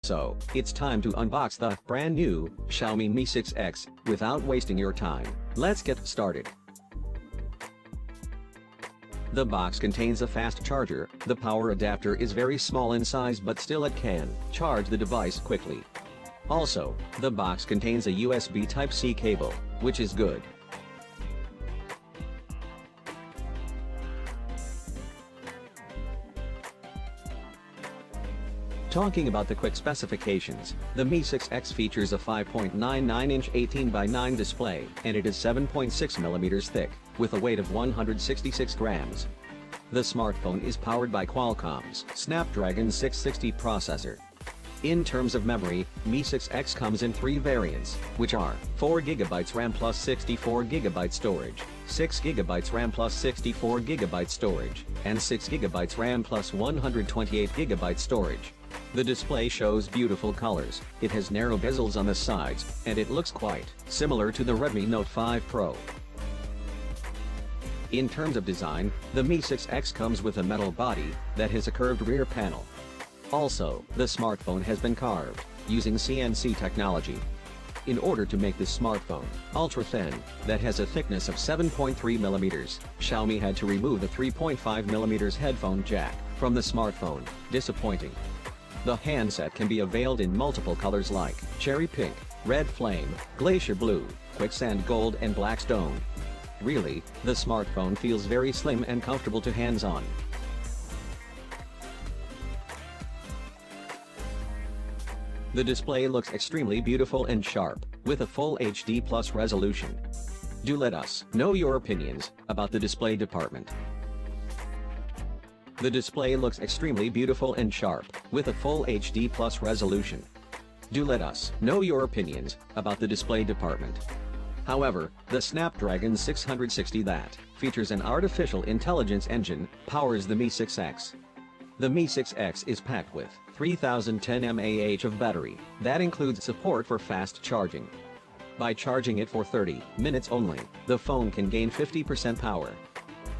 So, it's time to unbox the brand new Xiaomi Mi 6X without wasting your time. Let's get started. The box contains a fast charger. The power adapter is very small in size but still it can charge the device quickly. Also, the box contains a USB Type-C cable, which is good. Talking about the quick specifications, the Mi 6X features a 5.99-inch 18:9 display, and it is 7.6 millimeters thick, with a weight of 166 grams. The smartphone is powered by Qualcomm's Snapdragon 660 processor. In terms of memory, Mi 6X comes in 3 variants, which are 4GB RAM plus 64GB storage, 6GB RAM plus 64GB storage, and 6GB RAM plus 128GB storage. The display shows beautiful colors, it has narrow bezels on the sides, and it looks quite similar to the Redmi Note 5 Pro. In terms of design, the Mi 6X comes with a metal body that has a curved rear panel. Also, the smartphone has been carved using CNC technology. In order to make this smartphone ultra-thin, that has a thickness of 7.3 millimeters, Xiaomi had to remove the 3.5 millimeters headphone jack from the smartphone. Disappointing. The handset can be availed in multiple colors like cherry pink, red flame, glacier blue, quicksand gold and black stone. Really, the smartphone feels very slim and comfortable to hands-on. The display looks extremely beautiful and sharp, with a full HD plus resolution. Do let us know your opinions about the display department. The display looks extremely beautiful and sharp, with a full HD plus resolution. Do let us know your opinions about the display department. However, the Snapdragon 660 that features an artificial intelligence engine powers the Mi 6X. The Mi 6X is packed with 3010 mAh of battery, that includes support for fast charging. By charging it for 30 minutes only, the phone can gain 50% power.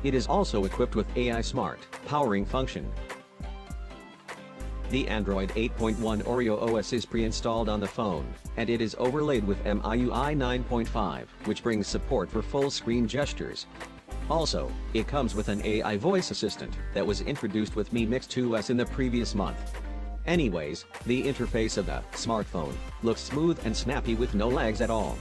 It is also equipped with AI Smart powering function. The Android 8.1 Oreo OS is pre-installed on the phone, and it is overlaid with MIUI 9.5, which brings support for full-screen gestures. Also, it comes with an AI voice assistant that was introduced with Mi Mix 2S in the previous month. Anyways, the interface of the smartphone looks smooth and snappy with no lags at all.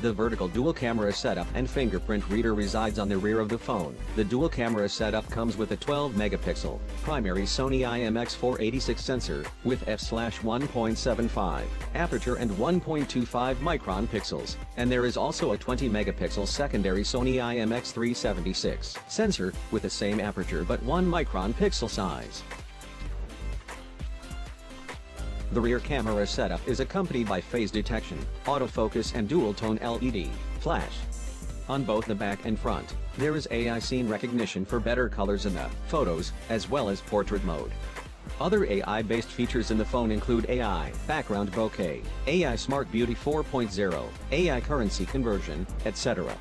The vertical dual camera setup and fingerprint reader resides on the rear of the phone. The dual camera setup comes with a 12-megapixel primary Sony IMX486 sensor with f/1.75 aperture and 1.25 micron pixels, and there is also a 20-megapixel secondary Sony IMX376 sensor with the same aperture but 1 micron pixel size. The rear camera setup is accompanied by phase detection, autofocus and dual-tone LED flash. On both the back and front, there is AI scene recognition for better colors in the photos, as well as portrait mode. Other AI-based features in the phone include AI background bokeh, AI Smart Beauty 4.0, AI currency conversion, etc.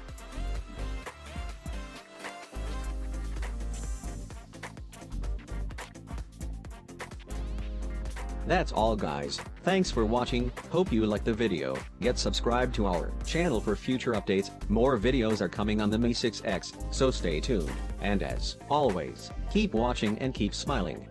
That's all guys, thanks for watching, hope you liked the video, get subscribed to our channel for future updates, more videos are coming on the Mi 6X, so stay tuned, and as always, keep watching and keep smiling.